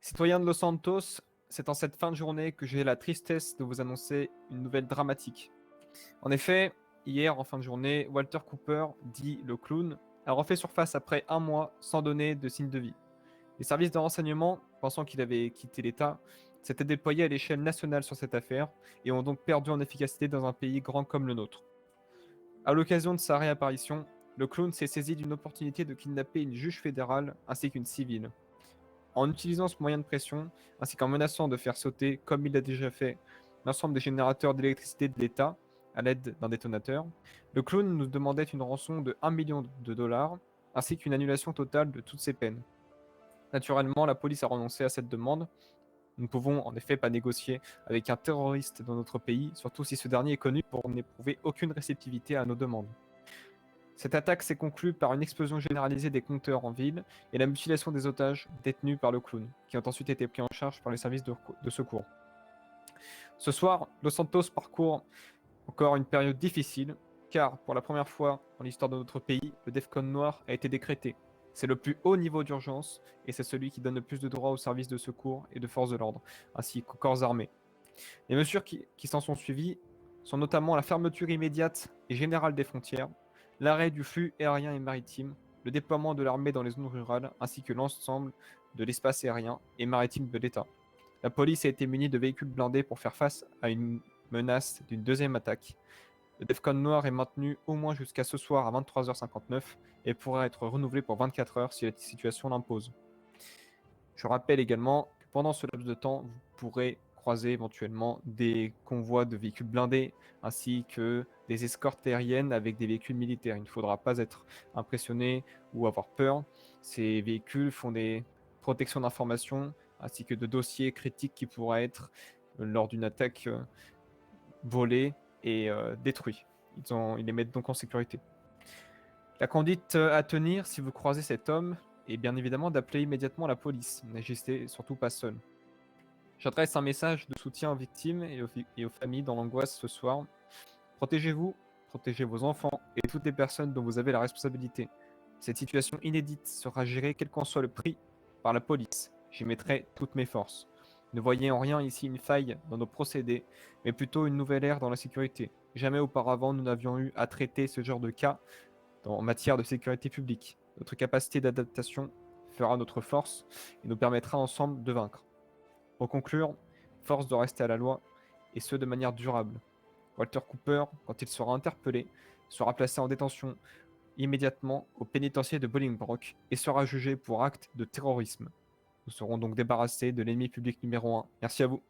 Citoyens de Los Santos, c'est en cette fin de journée que j'ai la tristesse de vous annoncer une nouvelle dramatique. En effet, hier en fin de journée, Walter Cooper, dit le clown, a refait surface après un mois sans donner de signe de vie. Les services de renseignement, pensant qu'il avait quitté l'État, s'étaient déployés à l'échelle nationale sur cette affaire et ont donc perdu en efficacité dans un pays grand comme le nôtre. À l'occasion de sa réapparition, le clown s'est saisi d'une opportunité de kidnapper une juge fédérale ainsi qu'une civile. En utilisant ce moyen de pression, ainsi qu'en menaçant de faire sauter, comme il l'a déjà fait, l'ensemble des générateurs d'électricité de l'État à l'aide d'un détonateur, le clown nous demandait une rançon de 1 million de dollars, ainsi qu'une annulation totale de toutes ses peines. Naturellement, la police a renoncé à cette demande. Nous ne pouvons en effet pas négocier avec un terroriste dans notre pays, surtout si ce dernier est connu pour n'éprouver aucune réceptivité à nos demandes. Cette attaque s'est conclue par une explosion généralisée des compteurs en ville et la mutilation des otages détenus par le clown, qui ont ensuite été pris en charge par les services de secours. Ce soir, Los Santos parcourt encore une période difficile, car pour la première fois dans l'histoire de notre pays, le DEFCON noir a été décrété. C'est le plus haut niveau d'urgence et c'est celui qui donne le plus de droits aux services de secours et de forces de l'ordre, ainsi qu'aux corps armés. Les mesures qui s'en sont suivies sont notamment la fermeture immédiate et générale des frontières, l'arrêt du flux aérien et maritime, le déploiement de l'armée dans les zones rurales, ainsi que l'ensemble de l'espace aérien et maritime de l'État. La police a été munie de véhicules blindés pour faire face à une menace d'une deuxième attaque. Le DEFCON noir est maintenu au moins jusqu'à ce soir à 23h59 et pourra être renouvelé pour 24 heures si la situation l'impose. Je rappelle également que pendant ce laps de temps, vous pourrez croiser éventuellement des convois de véhicules blindés ainsi que des escortes aériennes avec des véhicules militaires. Il ne faudra pas être impressionné ou avoir peur. Ces véhicules font des protections d'informations ainsi que de dossiers critiques qui pourraient être, lors d'une attaque, volés et détruits. Ils les mettent donc en sécurité. La conduite à tenir si vous croisez cet homme est bien évidemment d'appeler immédiatement la police. N'agissez surtout pas seul. J'adresse un message de soutien aux victimes et aux familles dans l'angoisse ce soir. Protégez-vous, protégez vos enfants et toutes les personnes dont vous avez la responsabilité. Cette situation inédite sera gérée quel qu'en soit le prix par la police. J'y mettrai toutes mes forces. Ne voyez en rien ici une faille dans nos procédés, mais plutôt une nouvelle ère dans la sécurité. Jamais auparavant nous n'avions eu à traiter ce genre de cas en matière de sécurité publique. Notre capacité d'adaptation fera notre force et nous permettra ensemble de vaincre. Pour conclure, force de rester à la loi, et ce de manière durable. Walter Cooper, quand il sera interpellé, sera placé en détention immédiatement au pénitencier de Bolingbroke et sera jugé pour acte de terrorisme. Nous serons donc débarrassés de l'ennemi public numéro 1. Merci à vous.